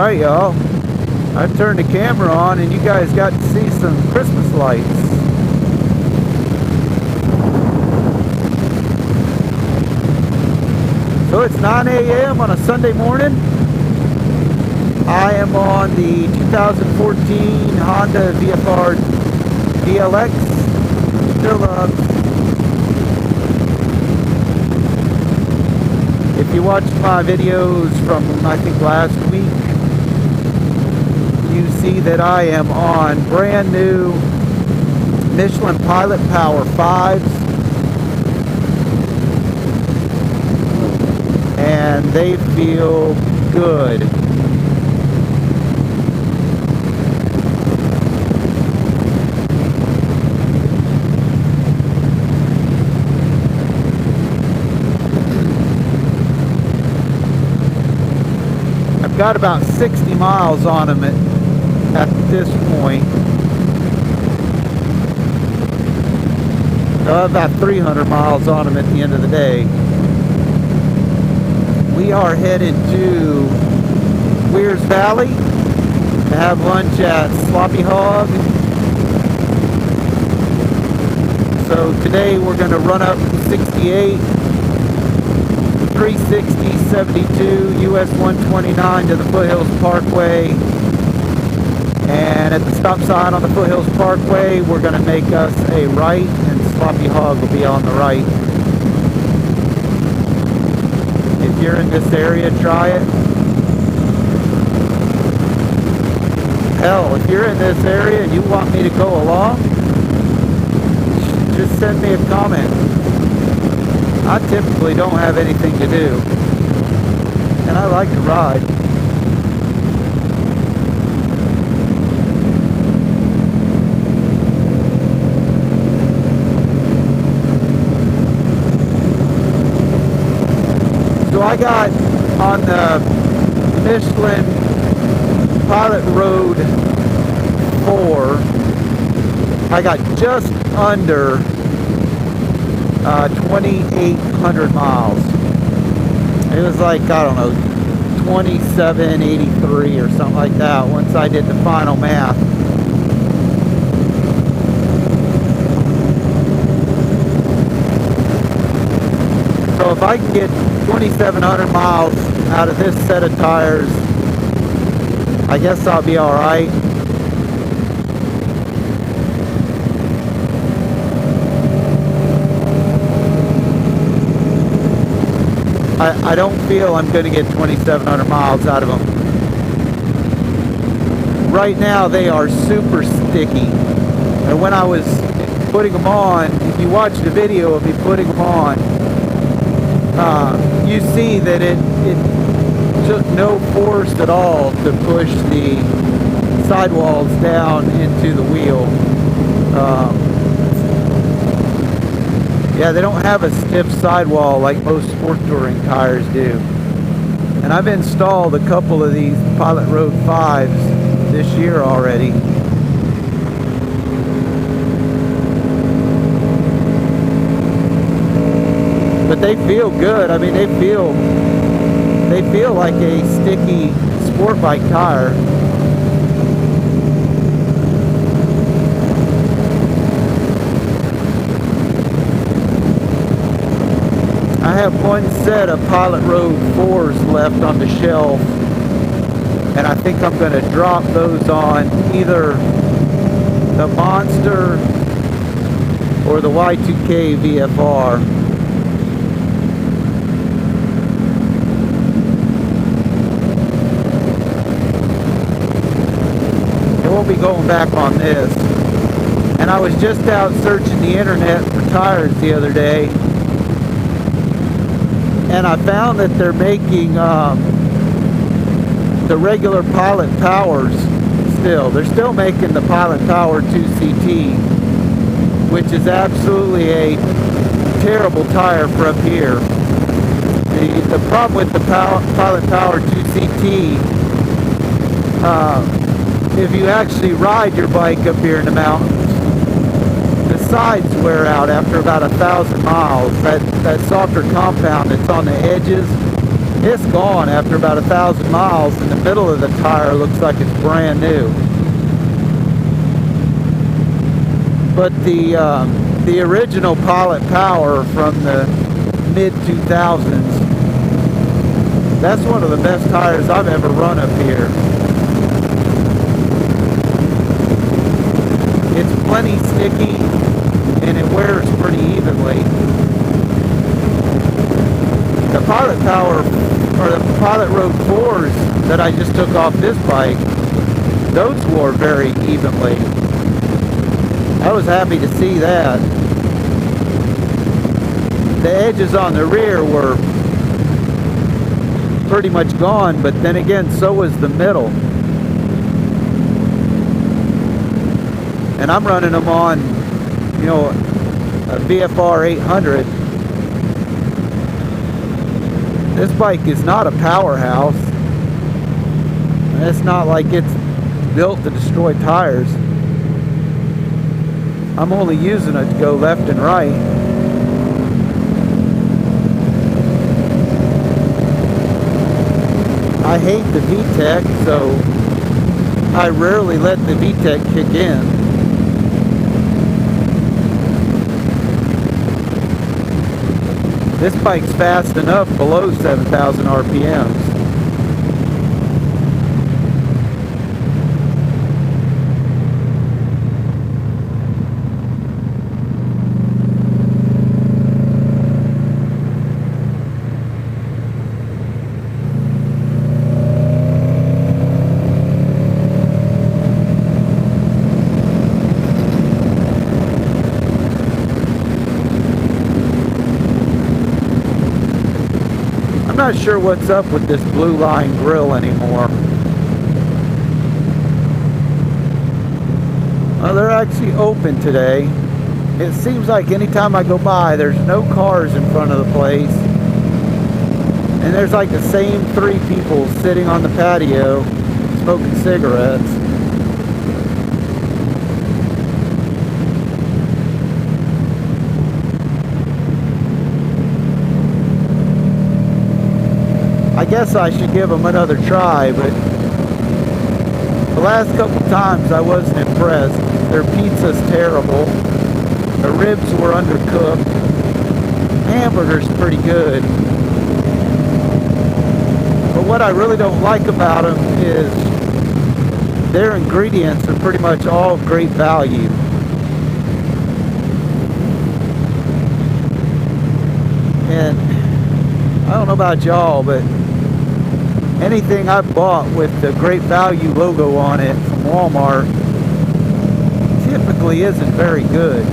Alright, y'all. I turned the camera on and you guys got to see some Christmas lights. So it's 9 a.m. on a Sunday morning. I am on the 2014 Honda VFR DLX. Still up. If you watched my videos from, I think, last week, you see that I am on brand new Michelin Pilot Power 5s. And they feel good. I've got about 60 miles on them at this point. So I have about 300 miles on them at the end of the day. We are headed to Weirs Valley to have lunch at Sloppy Hog. So today we're going to run up 68, 360, 72, US 129 to the Foothills Parkway. And at the stop sign on the Foothills Parkway, we're going to make us a right, and Sloppy Hog will be on the right. If you're in this area, try it. Hell, if you're in this area and you want me to go along, just send me a comment. I typically don't have anything to do, and I like to ride. So I got on the Michelin Pilot Road 4, I got just under 2,800 miles. It was like, I don't know, 2783 or something like that once I did the final math. So if I can get 2,700 miles out of this set of tires, I guess I'll be alright. I don't feel I'm going to get 2,700 miles out of them. Right now they are super sticky. And when I was putting them on, if you watch the video of me putting them on, you see that it took no force at all to push the sidewalls down into the wheel. Yeah, they don't have a stiff sidewall like most sport touring tires do. And I've installed a couple of these Pilot Road 5s this year already. But they feel good. I mean, they feel like a sticky sport bike tire. I have one set of Pilot Road 4s left on the shelf, and I think I'm going to drop those on either the Monster or the Y2K VFR. I won't be going back on this. And I was just out searching the internet for tires the other day, and I found that they're making the regular Pilot Powers still. They're still making the Pilot Power 2CT, which is absolutely a terrible tire for up here. The problem with the Pilot Power 2CT, if you actually ride your bike up here in the mountains, the sides wear out after about 1,000 miles. That softer compound that's on the edges It's gone after about 1,000 miles, and the middle of the tire looks like it's brand new. But the original Pilot Power from the mid-2000s, that's one of the best tires I've ever run up here. It's plenty sticky, and it wears pretty evenly. The Pilot Power, or the Pilot Road 4s that I just took off this bike, those wore very evenly. I was happy to see that. The edges on the rear were pretty much gone, but then again, so was the middle. And I'm running them on, you know, a VFR800. This bike is not a powerhouse. And it's not like it's built to destroy tires. I'm only using it to go left and right. I hate the VTEC, so I rarely let the VTEC kick in. This bike's fast enough below 7,000 RPMs. I'm not sure what's up with this blue line grill anymore. Well, they're actually open today. It seems like anytime I go by, there's no cars in front of the place. And there's like the same 3 people sitting on the patio smoking cigarettes. I guess I should give them another try, but the last couple times I wasn't impressed. Their pizza's terrible. The ribs were undercooked. Hamburger's pretty good. But what I really don't like about them is their ingredients are pretty much all great value. And I don't know about y'all, but anything I bought with the Great Value logo on it from Walmart typically isn't very good.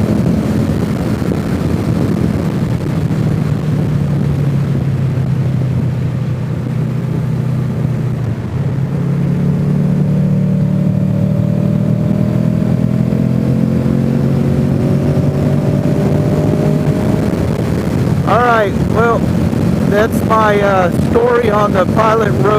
Alright, well, that's my story on the Pilot Road